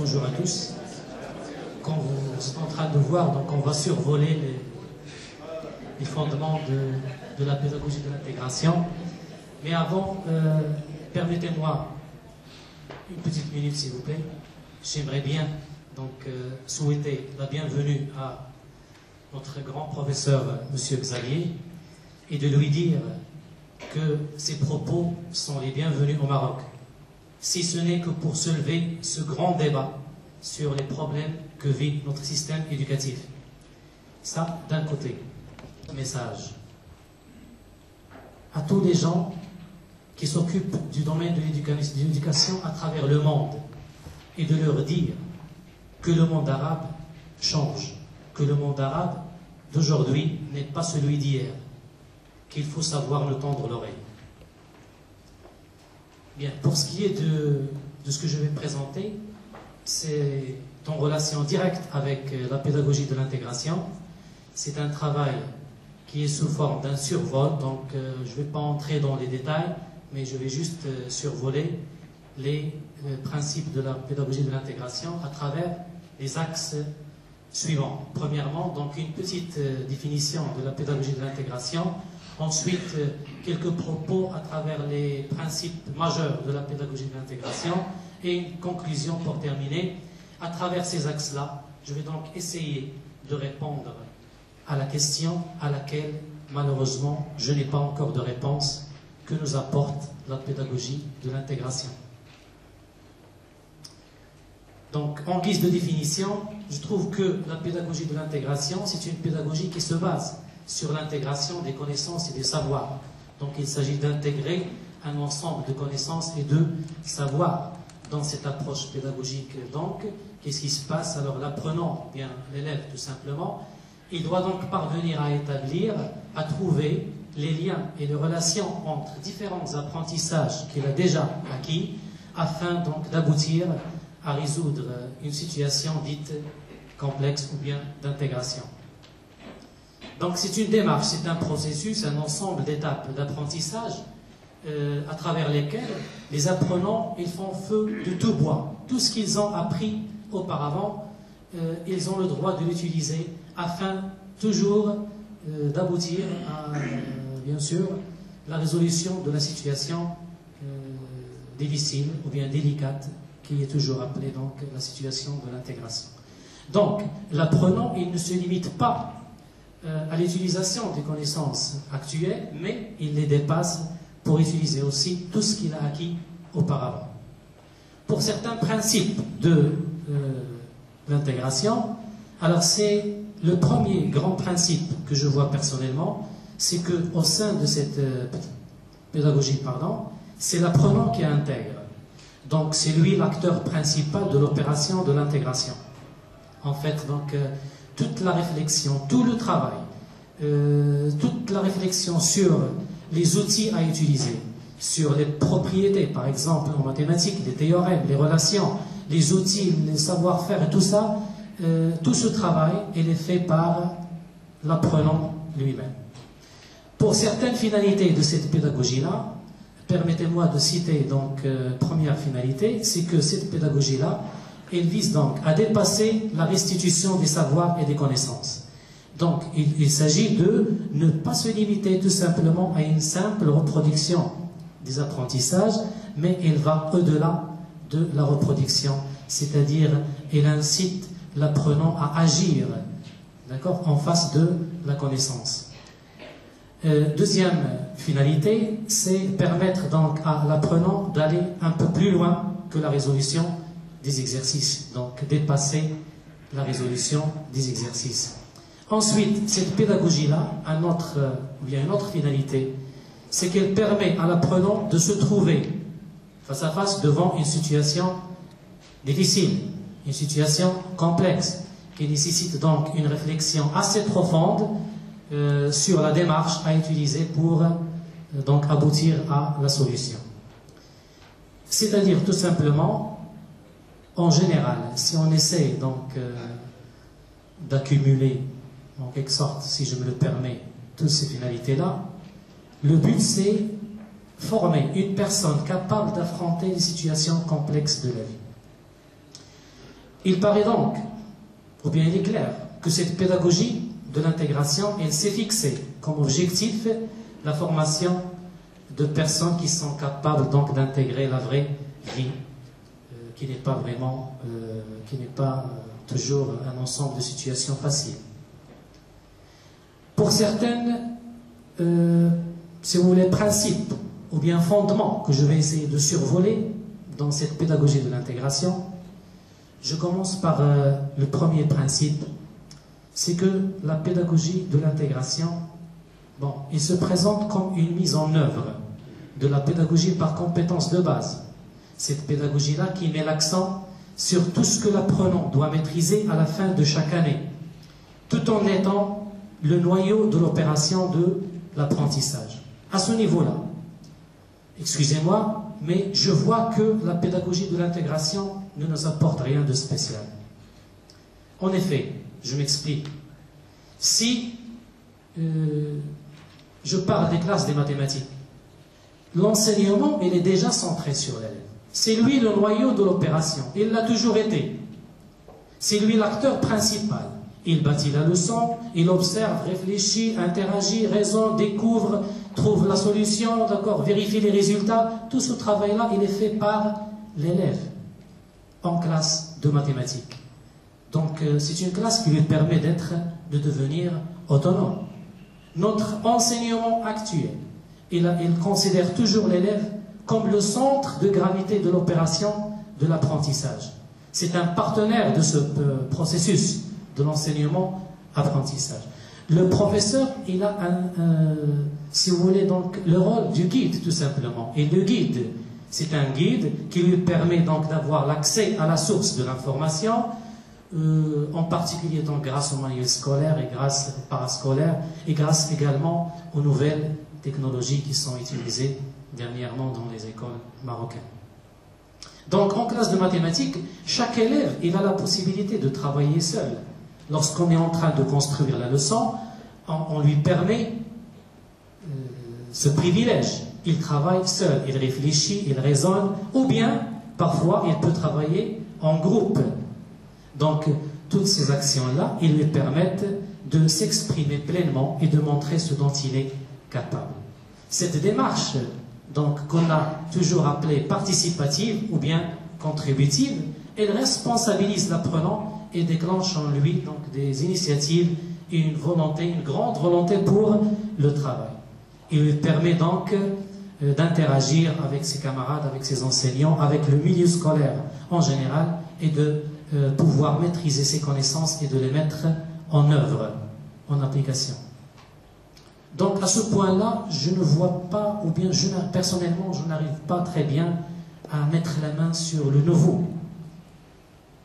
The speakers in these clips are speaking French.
bonjour à tous. Comme vous êtes en train de voir, donc on va survoler les fondements de la pédagogie de l'intégration. Mais avant, permettez-moi une petite minute s'il vous plaît. J'aimerais bien donc souhaiter la bienvenue à notre grand professeur Monsieur Xavier et de lui dire que ses propos sont les bienvenus au Maroc, si ce n'est que pour soulever ce grand débat sur les problèmes que vit notre système éducatif. Ça, d'un côté. Message à tous les gens qui s'occupent du domaine de l'éducation à travers le monde et de leur dire que le monde arabe change, que le monde arabe d'aujourd'hui n'est pas celui d'hier, qu'il faut savoir nous tendre l'oreille. Bien, pour ce qui est de ce que je vais présenter, c'est en relation directe avec la pédagogie de l'intégration. C'est un travail qui est sous forme d'un survol, donc je ne vais pas entrer dans les détails, mais je vais juste survoler les principes de la pédagogie de l'intégration à travers les axes suivants. Premièrement, donc une petite définition de la pédagogie de l'intégration. Ensuite, quelques propos à travers les principes majeurs de la pédagogie de l'intégration et une conclusion pour terminer. À travers ces axes-là, je vais donc essayer de répondre à la question à laquelle, malheureusement, je n'ai pas encore de réponse que nous apporte la pédagogie de l'intégration. Donc, en guise de définition, je trouve que la pédagogie de l'intégration, c'est une pédagogie qui se base sur l'intégration des connaissances et des savoirs. Donc, il s'agit d'intégrer un ensemble de connaissances et de savoirs dans cette approche pédagogique. Donc, qu'est-ce qui se passe? Alors, l'apprenant, bien l'élève tout simplement, il doit donc parvenir à établir, à trouver les liens et les relations entre différents apprentissages qu'il a déjà acquis, afin donc d'aboutir à résoudre une situation dite complexe ou bien d'intégration. Donc c'est une démarche, c'est un processus, un ensemble d'étapes d'apprentissage à travers lesquelles les apprenants ils font feu de tout bois. Tout ce qu'ils ont appris auparavant, ils ont le droit de l'utiliser afin toujours d'aboutir à, bien sûr, la résolution de la situation difficile ou bien délicate qui est toujours appelée donc la situation de l'intégration. Donc, l'apprenant, il ne se limite pas à l'utilisation des connaissances actuelles, mais il les dépasse pour utiliser aussi tout ce qu'il a acquis auparavant. Pour certains principes de l'intégration, alors c'est le premier grand principe que je vois personnellement, c'est qu'au sein de cette pédagogie, c'est l'apprenant qui intègre. Donc c'est lui l'acteur principal de l'opération de l'intégration. En fait, donc toute la réflexion, tout le travail, toute la réflexion sur les outils à utiliser, sur les propriétés, par exemple en mathématiques, les théorèmes, les relations, les outils, les savoir-faire et tout ça, tout ce travail, il est fait par l'apprenant lui-même. Pour certaines finalités de cette pédagogie-là, permettez-moi de citer donc première finalité, c'est que cette pédagogie-là, elle vise donc à dépasser la restitution des savoirs et des connaissances. Donc il s'agit de ne pas se limiter tout simplement à une simple reproduction des apprentissages, mais elle va au-delà de la reproduction, c'est-à-dire elle incite l'apprenant à agir, d'accord, en face de la connaissance. Deuxième finalité, c'est permettre donc à l'apprenant d'aller un peu plus loin que la résolution des exercices, donc dépasser la résolution des exercices. Ensuite, cette pédagogie-là a une autre finalité, c'est qu'elle permet à l'apprenant de se trouver face à face devant une situation difficile, une situation complexe, qui nécessite donc une réflexion assez profonde sur la démarche à utiliser pour donc aboutir à la solution. C'est-à-dire tout simplement, en général, si on essaie donc d'accumuler en quelque sorte, si je me le permets, toutes ces finalités-là, le but c'est former une personne capable d'affronter les situations complexes de la vie. Il paraît donc, ou bien il est clair, que cette pédagogie de l'intégration, elle s'est fixée comme objectif la formation de personnes qui sont capables donc d'intégrer la vraie vie, qui n'est pas vraiment, qui n'est pas toujours un ensemble de situations faciles. Pour certaines, si vous voulez, principes ou bien fondements que je vais essayer de survoler dans cette pédagogie de l'intégration, je commence par le premier principe, c'est que la pédagogie de l'intégration, bon, il se présente comme une mise en œuvre de la pédagogie par compétence de base. Cette pédagogie-là qui met l'accent sur tout ce que l'apprenant doit maîtriser à la fin de chaque année, tout en étant le noyau de l'opération de l'apprentissage. À ce niveau-là, excusez-moi, mais je vois que la pédagogie de l'intégration ne nous apporte rien de spécial. En effet, je m'explique. Si je parle des classes des mathématiques, l'enseignement, il est déjà centré sur l'élève. C'est lui le noyau de l'opération. Il l'a toujours été. C'est lui l'acteur principal. Il bâtit la leçon, il observe, réfléchit, interagit, raisonne, découvre, trouve la solution, d'accord, vérifie les résultats. Tout ce travail-là, il est fait par l'élève en classe de mathématiques. Donc, c'est une classe qui lui permet de devenir autonome. Notre enseignement actuel, il considère toujours l'élève comme le centre de gravité de l'opération de l'apprentissage. C'est un partenaire de ce processus de l'enseignement-apprentissage. Le professeur, il a si vous voulez, donc, le rôle du guide, tout simplement. Et le guide, c'est un guide qui lui permet donc d'avoir l'accès à la source de l'information, en particulier donc grâce aux manuels scolaires et grâce aux parascolaires, et grâce également aux nouvelles technologies qui sont utilisées dernièrement dans les écoles marocaines. Donc, en classe de mathématiques, chaque élève, il a la possibilité de travailler seul. Lorsqu'on est en train de construire la leçon, on lui permet ce privilège. Il travaille seul, il réfléchit, il raisonne, ou bien, parfois, il peut travailler en groupe. Donc, toutes ces actions-là, ils lui permettent de s'exprimer pleinement et de montrer ce dont il est capable. Cette démarche, donc, qu'on a toujours appelée participative ou bien contributive, elle responsabilise l'apprenant et déclenche en lui donc, des initiatives et une volonté, une grande volonté pour le travail. Il lui permet donc d'interagir avec ses camarades, avec ses enseignants, avec le milieu scolaire en général et de pouvoir maîtriser ses connaissances et de les mettre en œuvre, en application. Donc à ce point-là, je ne vois pas, ou bien personnellement, je n'arrive pas très bien à mettre la main sur le nouveau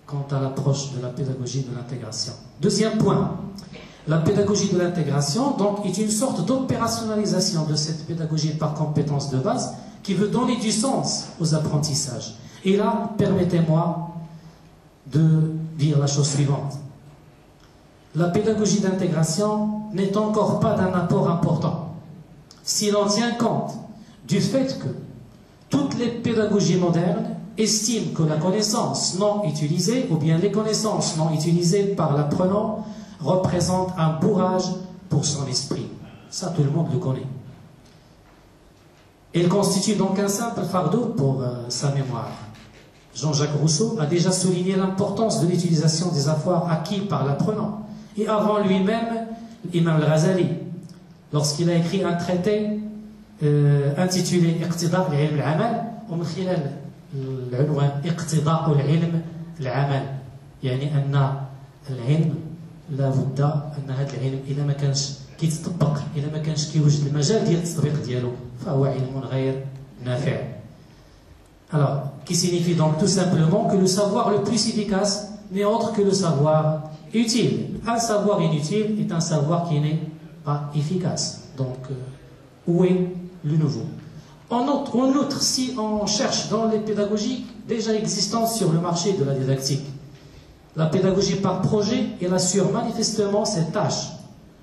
quant à l'approche de la pédagogie de l'intégration. Deuxième point, la pédagogie de l'intégration donc, est une sorte d'opérationnalisation de cette pédagogie par compétence de base qui veut donner du sens aux apprentissages. Et là, permettez-moi de dire la chose suivante. La pédagogie d'intégration n'est encore pas d'un apport important. Si l'on tient compte du fait que toutes les pédagogies modernes estiment que la connaissance non utilisée, ou bien les connaissances non utilisées par l'apprenant, représentent un bourrage pour son esprit. Ça, tout le monde le connaît. Elle constitue donc un simple fardeau pour sa mémoire. Jean-Jacques Rousseau a déjà souligné l'importance de l'utilisation des avoirs acquis par l'apprenant. Et avant lui-même, Imam al-Ghazali, lorsqu'il a écrit un traité intitulé « Iqtida' al-ilm al-amal » ومن خلال العنوان اقتضاء العلم العمل يعني أن العلم لا بد أن هذا العلم إذا ما كانش كيتطبق إذا ما كانش كيوجد المجال ديال التطبيق ديالو فهو علم غير نافع. Alors, qui signifie donc tout simplement que le savoir le plus efficace n'est autre que le savoir utile. Un savoir inutile est un savoir qui n'est pas efficace. Donc, où est le nouveau? En outre, si on cherche dans les pédagogies déjà existantes sur le marché de la didactique, la pédagogie par projet, elle assure manifestement cette tâche,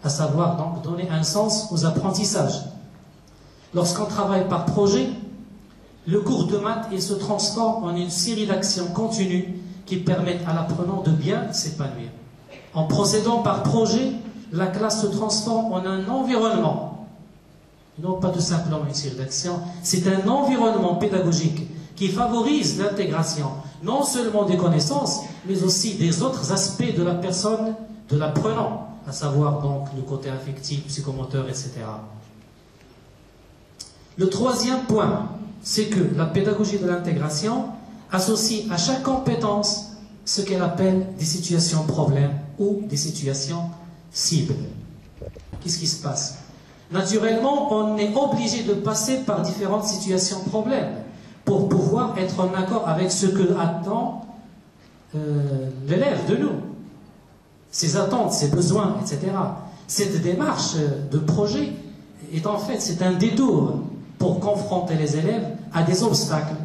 à savoir donc donner un sens aux apprentissages. Lorsqu'on travaille par projet, le cours de maths il se transforme en une série d'actions continues qui permettent à l'apprenant de bien s'épanouir. En procédant par projet, la classe se transforme en un environnement, non pas tout simplement une série d'actions, c'est un environnement pédagogique qui favorise l'intégration, non seulement des connaissances, mais aussi des autres aspects de la personne, de l'apprenant, à savoir donc le côté affectif, psychomoteur, etc. Le troisième point, c'est que la pédagogie de l'intégration associe à chaque compétence ce qu'elle appelle des situations problèmes ou des situations cibles. Qu'est-ce qui se passe? Naturellement, on est obligé de passer par différentes situations problèmes pour pouvoir être en accord avec ce que attend l'élève de nous, ses attentes, ses besoins, etc. Cette démarche de projet est en fait, c'est un détour pour confronter les élèves à des obstacles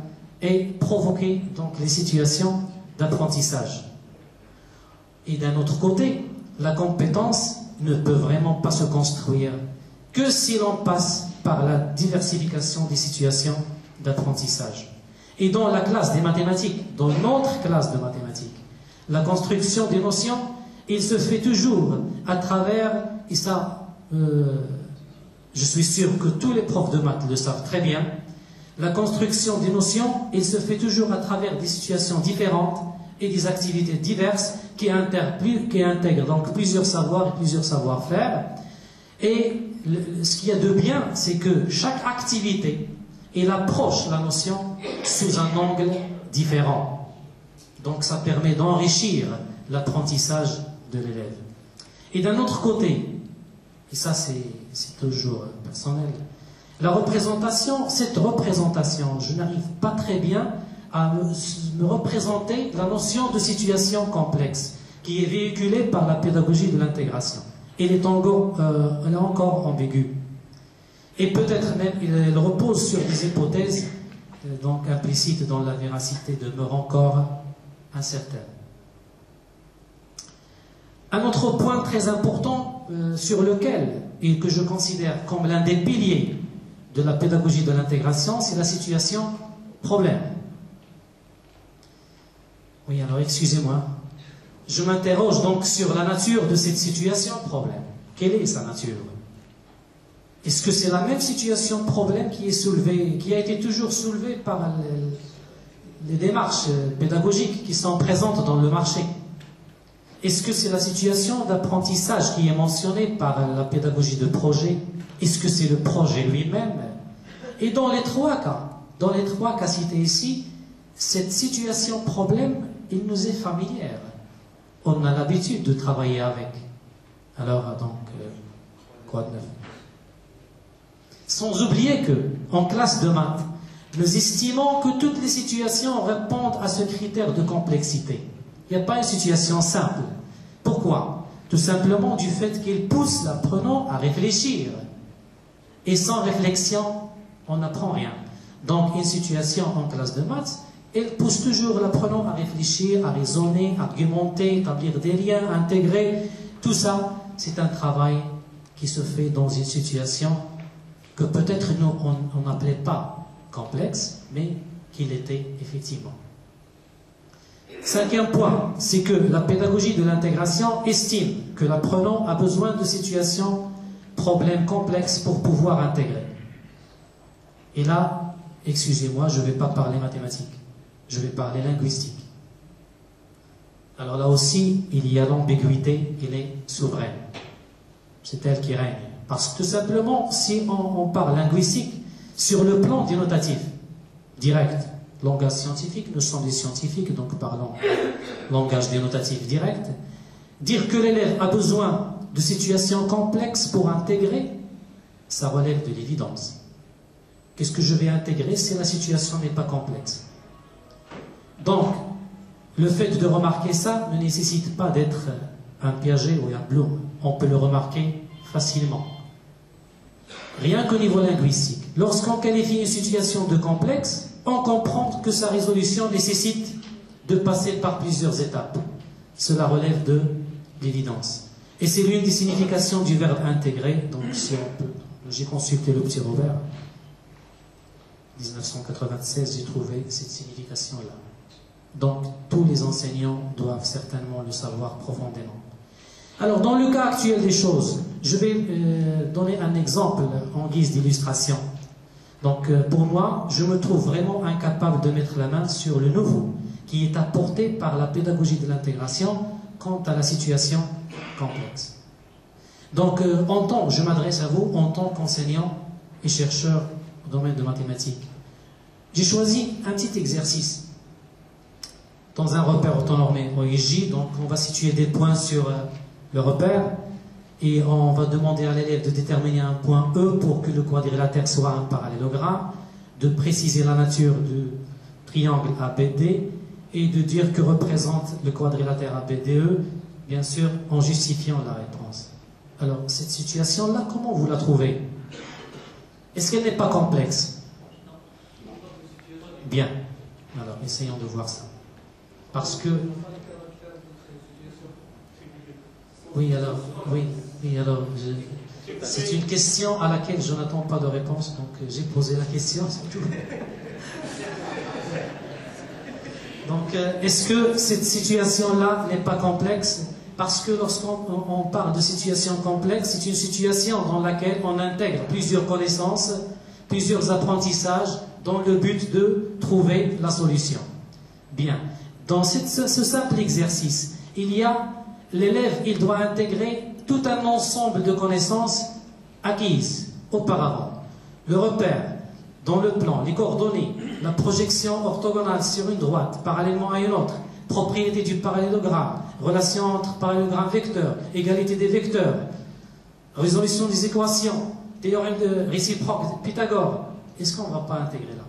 et provoquer donc les situations d'apprentissage. Et d'un autre côté, la compétence ne peut vraiment pas se construire que si l'on passe par la diversification des situations d'apprentissage. Et dans la classe des mathématiques, dans notre classe de mathématiques, la construction des notions, il se fait toujours à travers, et ça, je suis sûr que tous les profs de maths le savent très bien, la construction des notions, il se fait toujours à travers des situations différentes et des activités diverses qui intègrent donc plusieurs savoirs et plusieurs savoir-faire. Et ce qu'il y a de bien, c'est que chaque activité, elle approche la notion sous un angle différent. Donc ça permet d'enrichir l'apprentissage de l'élève. Et d'un autre côté, et ça c'est toujours personnel, la représentation, cette représentation, je n'arrive pas très bien à me représenter la notion de situation complexe qui est véhiculée par la pédagogie de l'intégration. Elle est encore ambiguë. Et peut-être même elle repose sur des hypothèses donc implicites dont la véracité demeure encore incertaine. Un autre point très important sur lequel, et que je considère comme l'un des piliers de la pédagogie de l'intégration, c'est la situation problème. Oui, alors excusez-moi. Je m'interroge donc sur la nature de cette situation problème. Quelle est sa nature? Est-ce que c'est la même situation problème qui est soulevée, qui a été toujours soulevée par les démarches pédagogiques qui sont présentes dans le marché? Est-ce que c'est la situation d'apprentissage qui est mentionnée par la pédagogie de projet? Est-ce que c'est le projet lui-même? Et dans les trois cas cités ici, cette situation problème, il nous est familière. On a l'habitude de travailler avec. Alors, donc, quoi de neuf? Sans oublier que, en classe de maths, nous estimons que toutes les situations répondent à ce critère de complexité. Il n'y a pas une situation simple. Pourquoi? Tout simplement du fait qu'il pousse l'apprenant à réfléchir. Et sans réflexion, on n'apprend rien. Donc, une situation en classe de maths, elle pousse toujours l'apprenant à réfléchir, à raisonner, à argumenter, établir des liens, intégrer. Tout ça, c'est un travail qui se fait dans une situation que peut-être nous, on n'appelait pas complexe, mais qu'il était effectivement. Cinquième point, c'est que la pédagogie de l'intégration estime que l'apprenant a besoin de situations, problèmes complexes pour pouvoir intégrer. Et là, excusez-moi, je ne vais pas parler mathématiques, je vais parler linguistique. Alors là aussi, il y a l'ambiguïté, elle est souveraine. C'est elle qui règne. Parce que tout simplement, si on parle linguistique, sur le plan dénotatif, direct, langage scientifique, nous sommes des scientifiques, donc parlons langage dénotatif direct, dire que l'élève a besoin de situations complexes pour intégrer, ça relève de l'évidence. Qu'est-ce que je vais intégrer si la situation n'est pas complexe? Donc, le fait de remarquer ça ne nécessite pas d'être un Piaget ou un Bloom. On peut le remarquer facilement. Rien qu'au niveau linguistique. Lorsqu'on qualifie une situation de complexe, on comprend que sa résolution nécessite de passer par plusieurs étapes. Cela relève de l'évidence. Et c'est l'une des significations du verbe intégrer. Donc, si on peut, j'ai consulté le petit Robert. 1996, j'ai trouvé cette signification-là. Donc, tous les enseignants doivent certainement le savoir profondément. Alors, dans le cas actuel des choses, je vais donner un exemple en guise d'illustration. Donc, pour moi, je me trouve vraiment incapable de mettre la main sur le nouveau qui est apporté par la pédagogie de l'intégration quant à la situation complexe. Donc, je m'adresse à vous en tant qu'enseignant et chercheur au domaine de mathématiques. J'ai choisi un petit exercice dans un repère orthonormé OIJ. Donc, on va situer des points sur le repère et on va demander à l'élève de déterminer un point E pour que le quadrilatère soit un parallélogramme, de préciser la nature du triangle ABD et de dire que représente le quadrilatère ABDE, bien sûr en justifiant la réponse. Alors, cette situation-là, comment vous la trouvez? Est-ce qu'elle n'est pas complexe? Bien. Alors, essayons de voir ça. Parce que... Oui, alors, c'est une question à laquelle je n'attends pas de réponse, donc j'ai posé la question, c'est tout. Donc, est-ce que cette situation-là n'est pas complexe? Parce que lorsqu'on parle de situation complexe, c'est une situation dans laquelle on intègre plusieurs connaissances, plusieurs apprentissages, dans le but de trouver la solution. Bien. Dans ce simple exercice, l'élève, il doit intégrer tout un ensemble de connaissances acquises auparavant. Le repère, dans le plan, les coordonnées, la projection orthogonale sur une droite, parallèlement à une autre, propriété du parallélogramme, relation entre parallélogramme vecteur, égalité des vecteurs, résolution des équations, théorème de réciproque, Pythagore. Est-ce qu'on ne va pas intégrer là?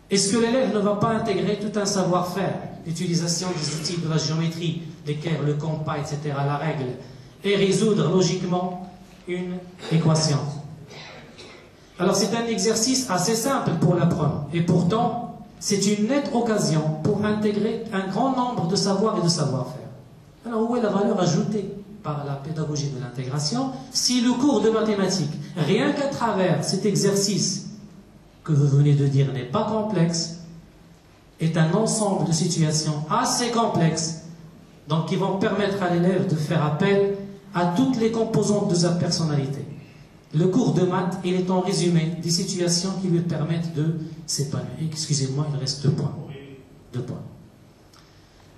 Est-ce que l'élève ne va pas intégrer tout un savoir-faire, l'utilisation des outils de la géométrie, l'équerre, le compas, etc., la règle, et résoudre logiquement une équation? Alors c'est un exercice assez simple pour l'apprenant, et pourtant c'est une nette occasion pour intégrer un grand nombre de savoirs et de savoir-faire. Alors où est la valeur ajoutée par la pédagogie de l'intégration si le cours de mathématiques, rien qu'à travers cet exercice que vous venez de dire n'est pas complexe, est un ensemble de situations assez complexes, donc qui vont permettre à l'élève de faire appel à toutes les composantes de sa personnalité. Le cours de maths, il est en résumé des situations qui lui permettent de s'épanouir. Excusez-moi, il reste 2 points. 2 points.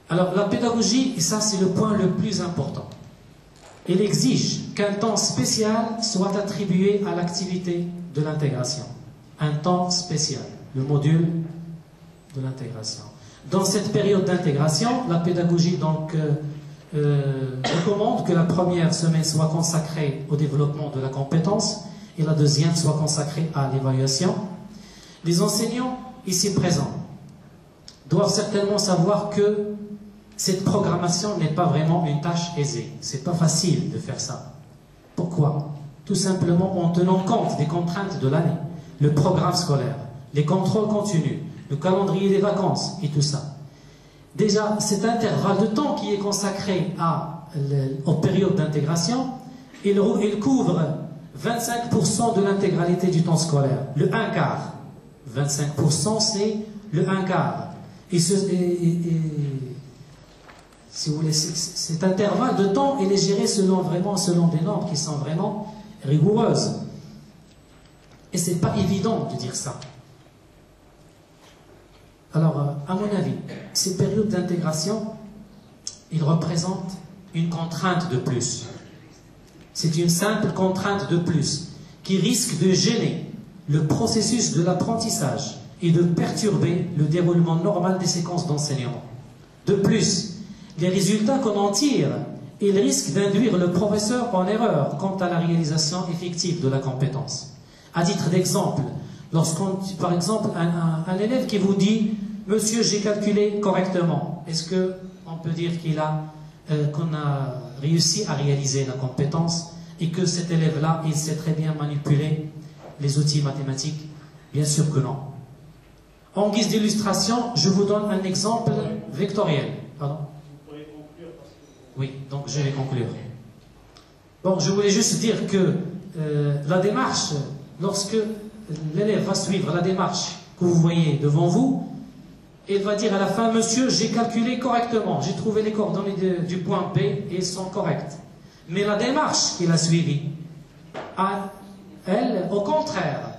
Alors, la pédagogie, et ça c'est le point le plus important, elle exige qu'un temps spécial soit attribué à l'activité de l'intégration. Un temps spécial, le module de l'intégration. Dans cette période d'intégration, la pédagogie donc recommande que la première semaine soit consacrée au développement de la compétence et la deuxième soit consacrée à l'évaluation. Les enseignants ici présents doivent certainement savoir que cette programmation n'est pas vraiment une tâche aisée. C'est pas facile de faire ça. Pourquoi? Tout simplement en tenant compte des contraintes de l'année, le programme scolaire, les contrôles continus, le calendrier des vacances et tout ça. Déjà, cet intervalle de temps qui est consacré aux périodes d'intégration, il couvre 25% de l'intégralité du temps scolaire, le 1/4. 25% c'est le 1/4. Et si vous voulez, cet intervalle de temps, il est géré selon des normes qui sont vraiment rigoureuses. Et c'est pas évident de dire ça. Alors, à mon avis, ces périodes d'intégration, ils représentent une contrainte de plus. C'est une simple contrainte de plus qui risque de gêner le processus de l'apprentissage et de perturber le déroulement normal des séquences d'enseignement. De plus, les résultats qu'on en tire, ils risquent d'induire le professeur en erreur quant à la réalisation effective de la compétence. À titre d'exemple, par exemple, un élève qui vous dit « Monsieur, j'ai calculé correctement », est-ce qu'on peut dire qu'on a réussi à réaliser la compétence et que cet élève-là, il sait très bien manipuler les outils mathématiques? Bien sûr que non. En guise d'illustration, je vous donne un exemple vectoriel. Pardon? Vous pourrez conclure parce que... Oui, donc je vais conclure. Bon, je voulais juste dire que la démarche, lorsque l'élève va suivre la démarche que vous voyez devant vous, Et il va dire à la fin, monsieur, j'ai calculé correctement, j'ai trouvé les coordonnées du point B et elles sont correctes. Mais la démarche qu'il a suivie, elle, au contraire,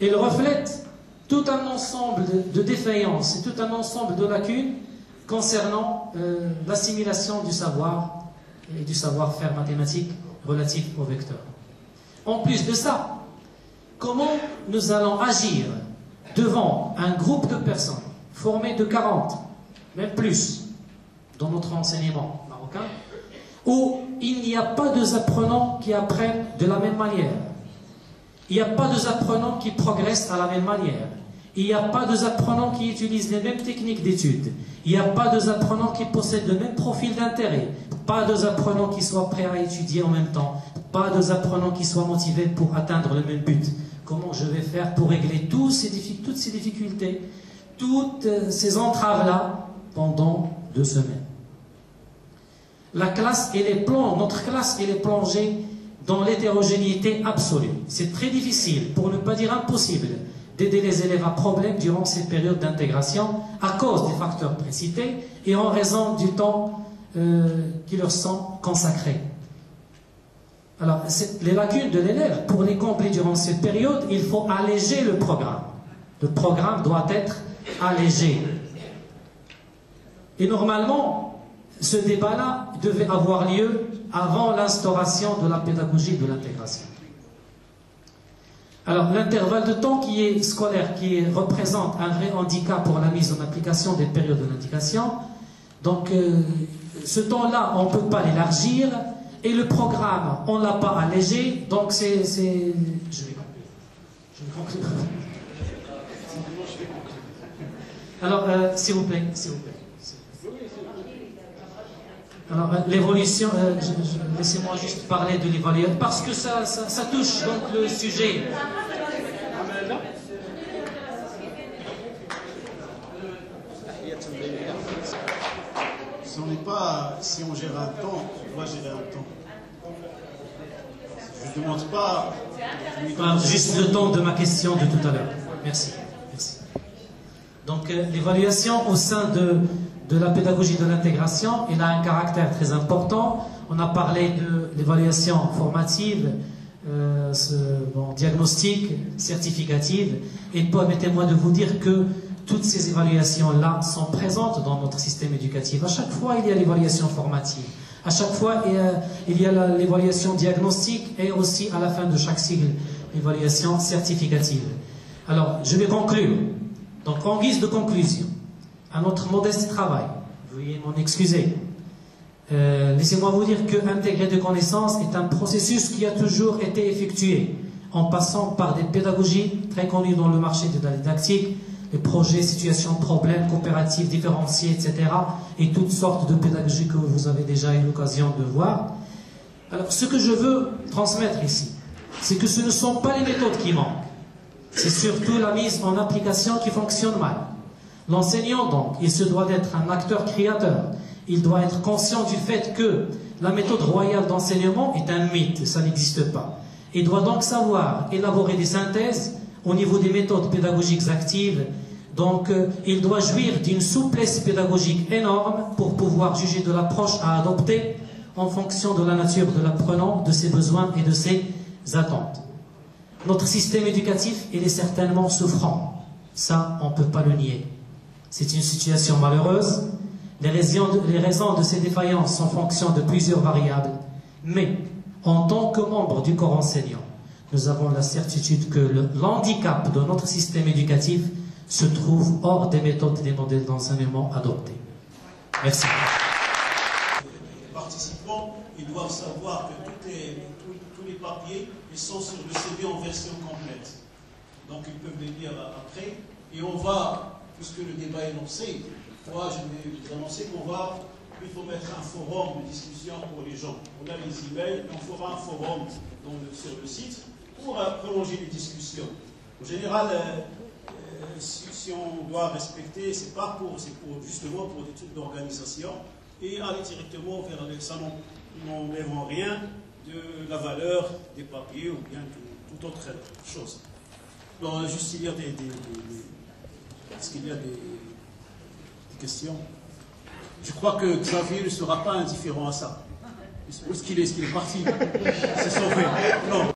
elle reflète tout un ensemble de défaillances et tout un ensemble de lacunes concernant l'assimilation du savoir et du savoir-faire mathématique relatif au vecteur. En plus de ça, comment nous allons agir devant un groupe de personnes formé de 40, même plus, dans notre enseignement marocain, où il n'y a pas deux apprenants qui apprennent de la même manière. Il n'y a pas deux apprenants qui progressent à la même manière. Il n'y a pas deux apprenants qui utilisent les mêmes techniques d'études. Il n'y a pas deux apprenants qui possèdent le même profil d'intérêt. Pas deux apprenants qui soient prêts à étudier en même temps. Pas deux apprenants qui soient motivés pour atteindre le même but. Comment je vais faire pour régler toutes ces difficultés, toutes ces entraves-là pendant 2 semaines? Notre classe, elle est plongée dans l'hétérogénéité absolue. C'est très difficile, pour ne pas dire impossible, d'aider les élèves à problème durant cette période d'intégration à cause des facteurs précités et en raison du temps qui leur sont consacrés. Alors, les lacunes de l'élève, pour les combler durant cette période, il faut alléger le programme. Le programme doit être allégé. Et normalement, ce débat-là devait avoir lieu avant l'instauration de la pédagogie de l'intégration. Alors, l'intervalle de temps qui est scolaire, qui représente un vrai handicap pour la mise en application des périodes de l'intégration, donc ce temps-là, on ne peut pas l'élargir, et le programme, on ne l'a pas allégé, donc c'est... Je vais conclure. Alors, s'il vous plaît, Alors, l'évolution, laissez-moi juste parler de l'évaluation, parce que ça touche donc le sujet. Si on gère un temps, on doit gérer un temps. Je ne demande pas... Juste le temps de ma question de tout à l'heure. Merci. Donc, l'évaluation au sein de la pédagogie de l'intégration, elle a un caractère très important. On a parlé de l'évaluation formative, diagnostique, certificative. Et permettez-moi de vous dire que toutes ces évaluations-là sont présentes dans notre système éducatif. À chaque fois, il y a l'évaluation formative. À chaque fois, il y a l'évaluation diagnostique et aussi à la fin de chaque cycle, l'évaluation certificative. Alors, je vais conclure. Donc, en guise de conclusion, à notre modeste travail, veuillez m'en excuser, laissez-moi vous dire que intégrer des connaissances est un processus qui a toujours été effectué en passant par des pédagogies très connues dans le marché de la didactique, les projets, situations, problèmes, coopératives, différenciées, etc. et toutes sortes de pédagogies que vous avez déjà eu l'occasion de voir. Alors, ce que je veux transmettre ici, c'est que ce ne sont pas les méthodes qui manquent, c'est surtout la mise en application qui fonctionne mal. L'enseignant, donc, il se doit d'être un acteur créateur. Il doit être conscient du fait que la méthode royale d'enseignement est un mythe, ça n'existe pas. Il doit donc savoir élaborer des synthèses au niveau des méthodes pédagogiques actives. Donc, il doit jouir d'une souplesse pédagogique énorme pour pouvoir juger de l'approche à adopter en fonction de la nature de l'apprenant, de ses besoins et de ses attentes. Notre système éducatif, il est certainement souffrant. Ça, on ne peut pas le nier. C'est une situation malheureuse. Les raisons de ces défaillances sont en fonction de plusieurs variables. Mais, en tant que membre du corps enseignant, nous avons la certitude que l'handicap de notre système éducatif se trouve hors des méthodes et des modèles d'enseignement adoptés. Merci. Les participants, ils doivent savoir que tous les papiers, ils sont sur le CD en version complète. Donc ils peuvent les lire après. Et on va, puisque le débat est lancé, moi je vais vous annoncer il faut mettre un forum de discussion pour les gens. On a les emails, on fera un forum sur le site pour prolonger les discussions. En général, si on doit respecter, c'est justement pour des trucs d'organisation et aller directement vers ça n'enlève en rien de la valeur des papiers ou bien de toute autre chose. Donc, juste il y a est-ce qu'il y a question. Je crois que Xavier ne sera pas indifférent à ça. Où est-ce qu'il est? Est-ce qu'il est parti? C'est sauvé. Non.